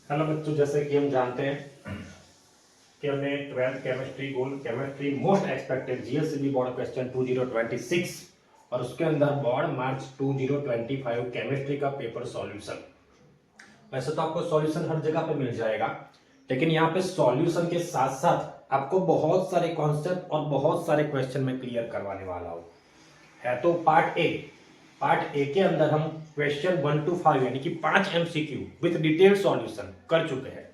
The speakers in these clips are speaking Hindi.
हेलो बच्चों, जैसे कि हम जानते हैं कि हमने 12th chemistry gold chemistry most expected GSCB board question 2026 और उसके अंदर बोर्ड मार्च 2025 केमिस्ट्री का पेपर सॉल्यूशन। वैसे तो आपको सॉल्यूशन हर जगह पे मिल जाएगा, लेकिन यहाँ पे सॉल्यूशन के साथ साथ आपको बहुत सारे कॉन्सेप्ट और बहुत सारे क्वेश्चन में क्लियर करवाने वाला हूँ। है तो पार्ट ए के अंदर हम क्वेश्चन 1 to 5 यानी कि 5 एमसीक्यू विद डिटेल सॉल्यूशन कर चुके हैं।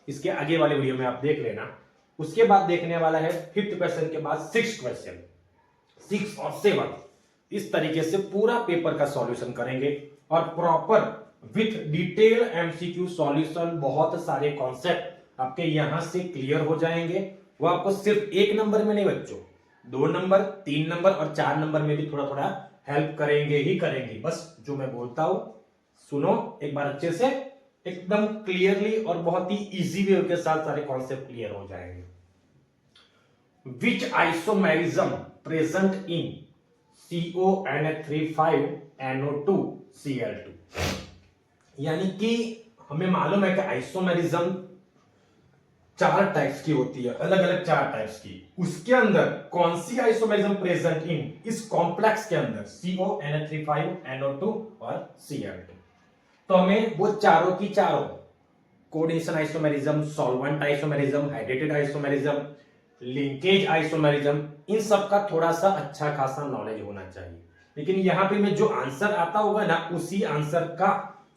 इसके आगे वाले वीडियो में आप देख लेना। उसके बाद देखने वाला है 5th क्वेश्चन के बाद 6 क्वेश्चन, 6 और 7। इस तरीके से पूरा पेपर का सॉल्यूशन करेंगे और proper with detail MCQ solution. बहुत सारे कॉन्सेप्ट आपके यहां से क्लियर हो जाएंगे। वो आपको सिर्फ 1 नंबर में नहीं बच्चों, 2 नंबर, 3 नंबर और 4 नंबर में भी थोड़ा थोड़ा हेल्प करेंगे ही करेंगे। बस जो मैं बोलता हूं सुनो एक बार अच्छे से, एकदम क्लियरली और बहुत ही इजी वे के साथ सारे कॉन्सेप्ट क्लियर हो जाएंगे। Which isomerism present in CONH3 5NO2 Cl2। यानी कि हमें मालूम है कि आइसोमेरिज्म 4 टाइप्स की होती है, अलग अलग 4 टाइप्स की। उसके अंदर कौन सी आइसोमेरिज्म प्रेजेंट इन इस कॉम्प्लेक्स के अंदर CONH3 5NO2 और Cl2। तो हमें वो चारों की चारों coordination isomerism, solvent isomerism, hydrated isomerism, linkage isomerism, इन सब का थोड़ा सा अच्छा खासा नॉलेज होना चाहिए। लेकिन यहां पे मैं जो आंसर आता होगा ना, उसी आंसर का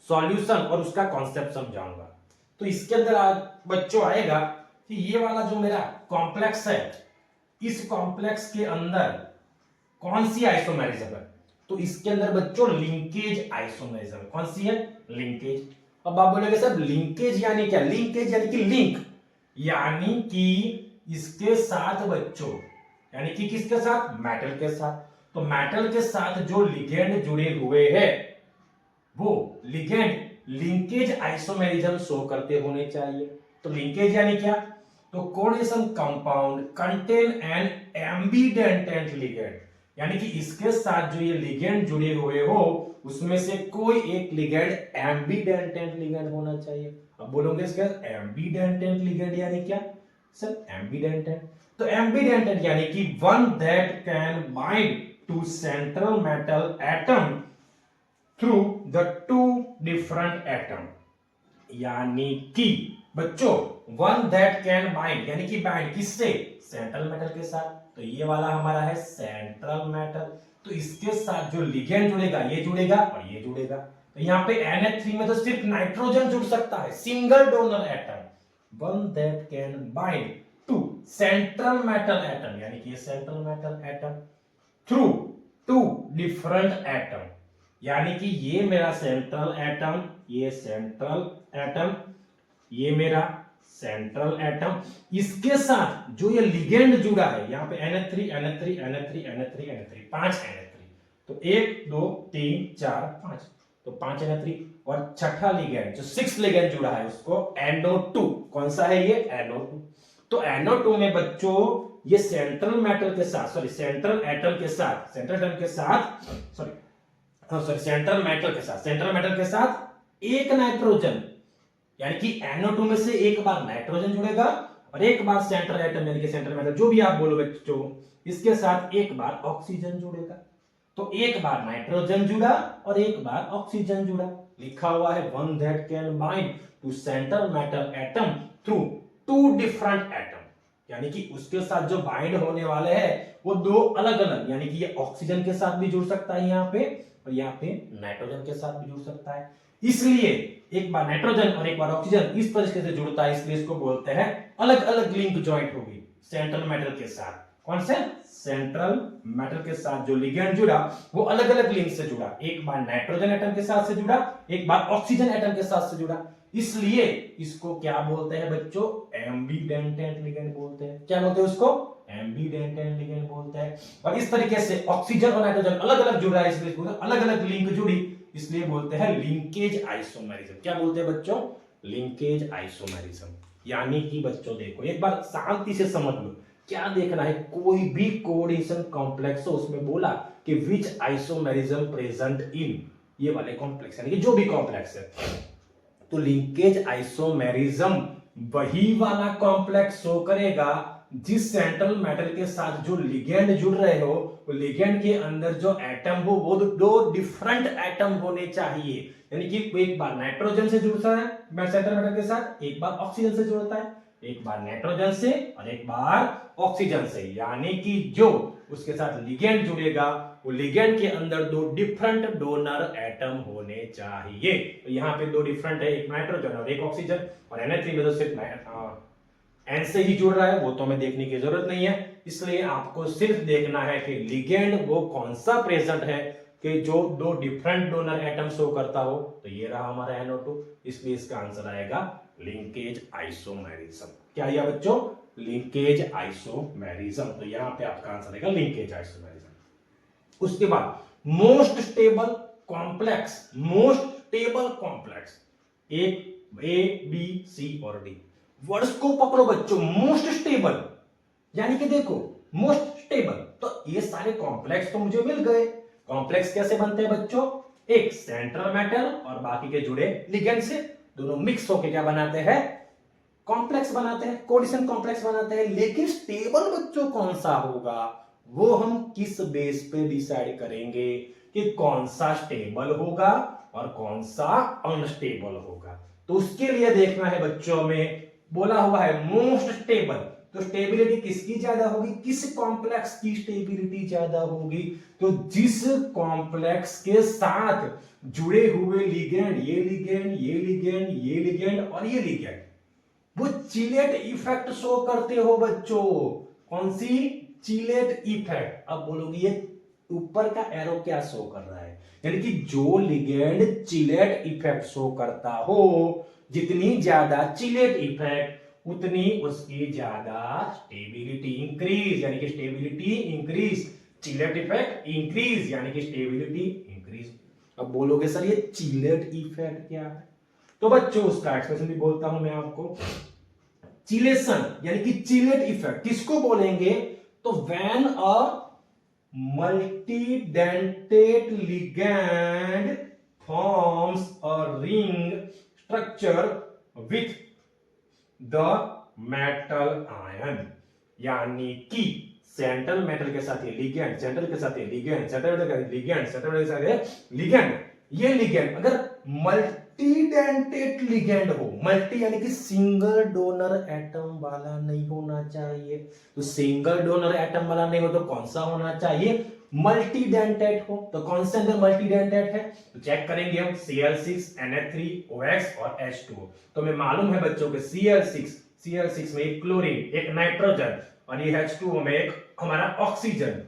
सॉल्यूशन और उसका कॉन्सेप्ट समझाऊंगा। तो इसके अंदर बच्चों आएगा कि ये वाला जो मेरा कॉम्प्लेक्स है, इस कॉम्प्लेक्स के अंदर कौन सी आइसोमेरिज्म है? तो इसके अंदर बच्चों लिंकेज आइसोमेरिज्म। कौन सी है? लिंकेज। अब आप बोलेंगे सर लिंकेज यानी क्या? लिंकेज यानी कि लिंक, यानी कि इसके साथ बच्चों, यानी कि किसके साथ? मेटल के साथ। तो मेटल के साथ जो लिगेंड जुड़े हुए हैं वो लिगेंड लिंकेज आइसोमेरिज्म शो करते होने चाहिए। तो लिंकेज यानी क्या? तो coordination compound contain an ambidentate ligand, यानी कि इसके साथ जो ये लिगेंड जुड़े हुए हो उसमें से कोई एक लिगेंड एम्बिडेंटेंट लिगेंड होना चाहिए। अब बोलोगे इसका एम्बिडेंटेंट लिगेंड यानी क्या? सर एम्बिडेंटेंट, तो एम्बिडेंटेंट यानी कि one that can bind to central metal atom through the 2 different atom. यानी कि बच्चों वन दैट कैन बाइंड, यानी कि बाइंड किससे? सेंट्रल मेटल के साथ। तो ये वाला हमारा है सेंट्रल मेटल। तो इसके साथ जो लिगेंड जुड़ेगा ये जुड़ेगा और ये जुड़ेगा। तो यहाँ पे NH3 में तो सिर्फ नाइट्रोजन जुड़ सकता है, single donor atom. One that can bind to central metal atom, यानी कि ये central metal atom through 2 different atom. यानी कि ये मेरा सेंट्रल एटम, ये सेंट्रल एटम, ये मेरा सेंट्रल एटम, इसके साथ जो ये लिगेंड जुड़ा है यहाँ पे NH3 NH3 NH3 NH3 NH3 5 NH3। तो 1 2 3 4 5, तो 5 NH3 और छठा लिगेंड जो 6 लिगेंड जुड़ा है उसको NO2। कौन सा है ये? NO2। तो NO2 में बच्चों ये सेंट्रल मेटल के साथ, सॉरी सेंट्रल एटम के साथ, सेंट्रल एटम के साथ, सॉरी सेंट्रल मेटल के साथ एक नाइट्रोजन, यानी कि NO2 में से एक बार नाइट्रोजन जुड़ेगा और एक बार सेंट्रल एटम यानी कि सेंट्रल मेटल जो भी आप बोलो बच्चों, इसके साथ एक बार ऑक्सीजन जुड़ेगा। तो एक बार नाइट्रोजन जुड़ा और एक बार ऑक्सीजन जुड़ा। लिखा हुआ है one that can bind to central metal atom through 2 different atom, यानी कि उसके साथ जो बाइंड होने वाले हैं वो 2 अलग अलग, यानी कि ये ऑक्सीजन के साथ भी जुड़ सकता है यहाँ पे और यहाँ पे नाइट्रोजन के साथ भी जुड़ सकता है। इसलिए एक बार नाइट्रोजन और एक बार ऑक्सीजन इस तरीके से जुड़ता है, इसलिए इसको बोलते हैं अलग अलग लिंक जॉइंट होगी सेंट्रल मेटल के साथ। कौन से? सेंट्रल मेटल के साथ जो लिगेंड जुड़ा वो अलग अलग लिंक से जुड़ा, एक बार नाइट्रोजन एटम के साथ से जुड़ा, एक बार ऑक्सीजन एटम के साथ से जुड़ा। इसलिए इसको क्या बोलते हैं बच्चों? एम्बिडेंटेंट लिगेंड बोलते हैं। क्या बोलते हैं उसको? एम्बिडेंटेंट लिगेंड बोलते हैं। और इस तरीके से ऑक्सीजन और नाइट्रोजन अलग अलग जुड़ रहा है, इसलिए अलग अलग लिंक जुड़ी, इसलिए बोलते हैं लिंकेज आइसोमेरिज्म। क्या बोलते हैं बच्चों? Linkage isomerism. यानी कि बच्चों देखो एक बार शांति से समझ लो, क्या देखना है? कोई भी कोऑर्डिनेशन कॉम्प्लेक्स हो उसमें बोला कि विच आइसोमेरिज्म प्रेजेंट इन ये वाले कॉम्प्लेक्स, यानी कि जो भी कॉम्प्लेक्स है तो लिंकेज आइसोमेरिज्म वही वाला कॉम्प्लेक्स शो करेगा जिस सेंट्रल मेटल के साथ जो लिगेंड जुड़ रहे हो, वो लिगेंड के अंदर जो एटम हो वो दो डिफरेंट एटम होने चाहिए। यानी कि एक बार नाइट्रोजन से जुड़ता है सेंट्रल मेटल के साथ, एक बार ऑक्सीजन से जुड़ता है, एक बार नाइट्रोजन से और एक बार ऑक्सीजन से। यानी कि जो उसके साथ लिगेंड जुड़ेगा वो लिगेंड के अंदर दो डिफरेंट डोनर एटम होने चाहिए। तो यहाँ पे दो डिफरेंट है, एक नाइट्रोजन और एक ऑक्सीजन, और Na3 में तो सिर्फ एन से ही जुड़ रहा है, वो तो हमें देखने की जरूरत नहीं है। इसलिए आपको सिर्फ देखना है कि लिगेंड वो कौन सा प्रेजेंट है कि जो दो डिफरेंट डोनर एटम शो करता हो। तो ये रहा हमारा NO2, इसलिए इसका आंसर आएगा लिंकेज आइसोमेरिज्म। क्या आया बच्चों? Linkage isomerism. तो यहां पे आपका आंसर आएगा लिंकेज आइसोमेरिज्म। उसके बाद most stable complex, most stable complex, एक A, B, C और D वर्ड्स को पकड़ो बच्चों। मोस्ट स्टेबल यानी कि देखो मोस्ट स्टेबल, तो ये सारे कॉम्प्लेक्स तो मुझे मिल गए। कॉम्प्लेक्स कैसे बनते हैं बच्चों? एक सेंट्रल मेटल और बाकी के जुड़े लिगेंड से दोनों मिक्स होकर क्या बनाते हैं? कॉम्प्लेक्स बनाते हैं, कोएडिशन कॉम्प्लेक्स बनाते हैं। लेकिन स्टेबल बच्चों कौन सा होगा वो हम किस बेस पे डिसाइड करेंगे कि कौन सा स्टेबल होगा और कौन सा अनस्टेबल होगा। तो उसके लिए देखना है बच्चों में बोला हुआ है मोस्ट स्टेबल, तो स्टेबिलिटी किसकी ज्यादा होगी? किस कॉम्प्लेक्स की स्टेबिलिटी ज्यादा होगी? तो जिस कॉम्प्लेक्स के साथ जुड़े हुए लिगेंड, ये लिगेंड, ये लिगेंड, ये लिगेंड और ये लिगेंड, वो चिलेट इफेक्ट शो करते हो बच्चों। कौन सी? Chelate effect. अब बोलोगे ये ऊपर का एरो क्या शो कर रहा है? यानी कि जो लिगेंड चिलेट इफेक्ट शो करता हो, जितनी ज्यादा चिलेट इफेक्ट उतनी उसकी ज्यादा स्टेबिलिटी इंक्रीज, यानी कि stability increase, chelate effect increase यानी कि स्टेबिलिटी इंक्रीज। अब बोलोगे सर ये चिलेट इफेक्ट क्या है? तो बच्चों उसका एक्सप्रेशन भी बोलता हूं मैं आपको। चिलेशन यानी कि चिलेट इफेक्ट किसको बोलेंगे? तो when a multidentate ligand forms a ring structure with the metal ion, यानी कि सेंट्रल मेटल के साथ ये लिगेंड, सेंट्रल के साथ ये लिगेंड, सेंट्रल मेटल के लिगेंड, सेंट्रल मेटल के साथ ये लिगेंड, ये लिगेंड अगर मल्टीडेंटेट लिगेंड हो, मल्टी यानी कि सिंगल डोनर एटम वाला नहीं होना चाहिए। तो सिंगल डोनर एटम वाला नहीं हो तो कौन सा होना चाहिए? मल्टीडेंटेट हो। तो कौन से अंदर मल्टीडेंटेट है? तो चेक करेंगे हम Cl6, Na3OX और H2O। तो हमें मालूम है बच्चों के Cl6 में एक क्लोरीन, एक नाइट्रोजन और ये H2O में एक हमारा ऑक्सीजन,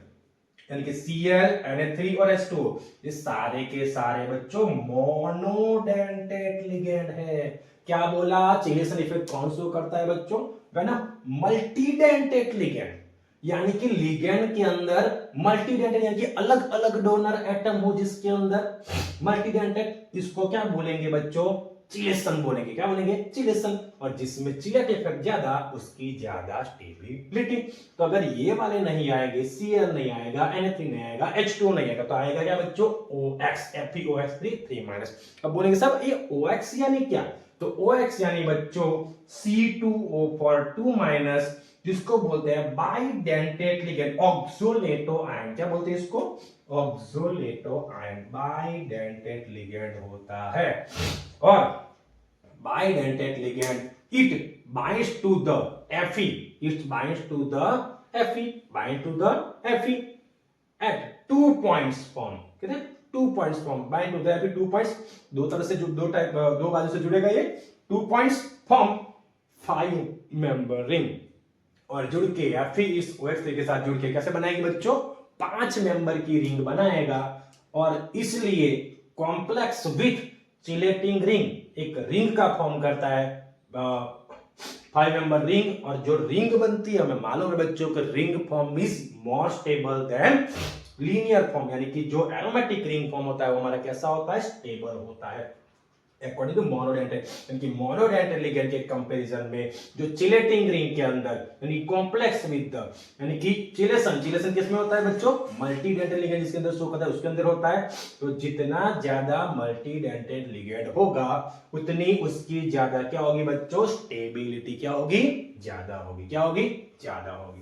यानी कि Cl, Na3 और H2O, ये सारे के सारे बच्चों मोनोडेंटेट लिगेंड है। क्या बोला? चिलेशन इफेक्ट कौन शो करता है बच्चों? है ना, मल्टीडेंटेट लिगेंड, यानी कि लिगेंड के अंदर मल्टीडेंटेट यानी कि अलग अलग डोनर एटम हो जिसके अंदर मल्टीडेंटेट, इसको क्या बोलेंगे बच्चों? चिलेशन बोलेंगे। क्या बोलेंगे? चिलेशन। और जिसमें चिलेट इफेक्ट ज्यादा उसकी ज्यादा स्टेबिलिटी। तो अगर ये वाले नहीं आएंगे, Cl नहीं आएगा, Na3 नहीं आएगा, H2 नहीं आएगा, तो आएगा क्या बच्चों? OX, FeOX3 3-। अब बोलेंगे सब ये OX यानी क्या? तो OX यानी बच्चों C2O4 2-, जिसको बोलते हैं बाइडेंटेट लिगेंड, ऑक्सोलेटो आयन। क्या बोलते हैं इसको? ऑक्सोलेटो आयन, बाइडेंटेट लिगेंड होता है। और bidentate ligand it binds to the Fe, it binds to the Fe, bind to the Fe at 2 points form। कितने? 2 points form, bind to the Fe 2 points, दो तरह से दो बाजू से जुड़ेगा ये 2 points form 5 member ring, और जुड़ के Fe इस OX3 के साथ जुड़ के कैसे बनाएगी बच्चों? 5 मेंबर की रिंग बनाएगा। और इसलिए कॉम्प्लेक्स विथ चिलेटिंग रिंग एक रिंग का फॉर्म करता है, 5 मेंबर रिंग। और जो रिंग बनती है हमें मालूम है बच्चों कि ring form is more stable then linear form, यानी कि जो एरोमेटिक रिंग फॉर्म होता है वो हमारा कैसा होता है? स्टेबल होता है। अकॉर्डिंग टू मोनोडेंटेट, यानी कि मोनोडेंटेट लिगेंड के कंपैरिजन में जो चिलेटिंग रिंग के अंदर यानी कॉम्प्लेक्स विद द यानी कि चिलेशन किसमें होता है बच्चों, मल्टीडेंटेट लिगेंड जिसके अंदर शो करता है उसके अंदर होता है। तो जितना ज्यादा मल्टीडेंटेट लिगेंड होगा उतनी उसकी ज्यादा क्या होगी बच्चों, स्टेबिलिटी क्या होगी, ज्यादा होगी। क्या होगी, ज्यादा होगी।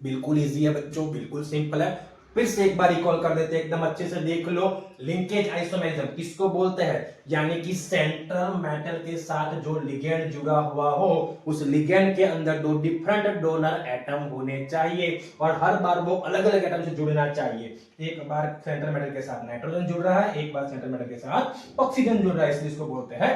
बिल्कुल इजी है बच्चों, बिल्कुल सिंपल है। फिर से एक बार रिकॉल कर देते हैं, एकदम अच्छे से देख लो। लिंकेज आइसोमेरिज्म किसको बोलते हैं, यानी कि सेंट्रल मेटल के साथ जो लिगेंड जुड़ा हुआ हो, उस लिगेंड के अंदर दो डिफरेंट डोनर एटम होने चाहिए और हर बार वो अलग अलग एटम से जुड़ना चाहिए। एक बार सेंट्रल मेटल के साथ नाइट्रोजन जुड़ रहा है, एक बार सेंट्रल मेटल के साथ ऑक्सीजन जुड़ रहा है, इसलिए इसको बोलते हैं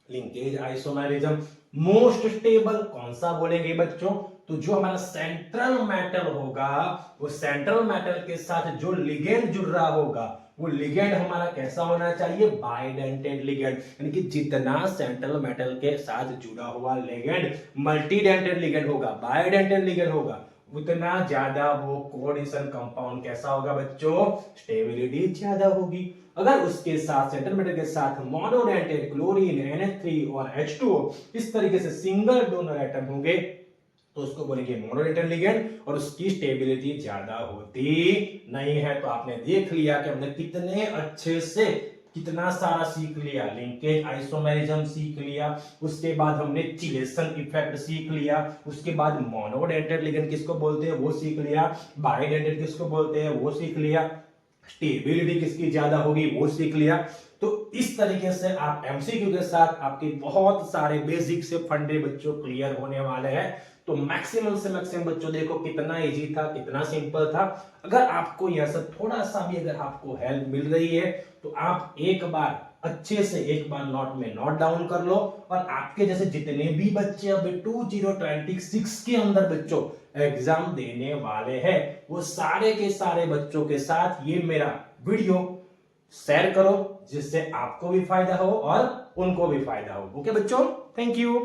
लिंकेज आइसोमेरिज्म। मोस्ट स्टेबल कौन सा बोलेंगे बच्चों, तो जो हमारा सेंट्रल मेटल होगा, वो सेंट्रल मेटल के साथ जो लिगेंड जुड़ रहा होगा, वो लिगेंड हमारा कैसा होना चाहिए, बाइडेंटेड लिगेंड, यानी कि जितना सेंट्रल मेटल के साथ जुड़ा हुआ लिगेंड मल्टीडेंटेड लिगेंड होगा, बाइडेंटेड लिगेंड होगा, उतना ज्यादा वो कोऑर्डिनेशन कंपाउंड कैसा होगा बच्चों, स्टेबिलिटी ज्यादा होगी। अगर उसके साथ सेंट्रल मेटल के साथ मोनोडेंटेड क्लोरीन, NH3 और H2O इस तरीके से सिंगल डोनर एटम होंगे तो उसको बोलेंगे मोनोडेंटेट लिगेंड और उसकी स्टेबिलिटी ज्यादा होती नहीं है। तो आपने देख लिया कि हमने कितने अच्छे से कितना सारा सीख लिया, लिंकेज आइसोमेरिज्म सीख लिया, उसके बाद हमने चिलेशन इफेक्ट सीख लिया, उसके बाद मोनोडेंटेट लिगेंड किसको बोलते हैं वो सीख लिया, बाइडेंटेट किसको बोलते हैं वो सीख लिया, स्टेबिलिटी किसकी ज्यादा होगी वो सीख लिया। तो इस तरीके से आप एमसीक्यू के साथ आपके बहुत सारे बेसिक से फंडे बच्चों क्लियर होने वाले हैं। तो मैक्सिमम से मैक्सिमम बच्चों देखो कितना इजी था, कितना सिंपल था। अगर आपको यह सब थोड़ा सा भी अगर आपको हेल्प मिल रही है तो आप एक बार अच्छे से एक बार नोट में नोट डाउन कर लो और आपके जैसे जितने भी बच्चे अभी 2026 के अंदर बच्चों एग्जाम देने वाले हैं, वो सारे के सारे बच्चों के साथ ये मेरा वीडियो शेयर करो, जिससे आपको भी फायदा हो और उनको भी फायदा हो। ओके बच्चों, थैंक यू।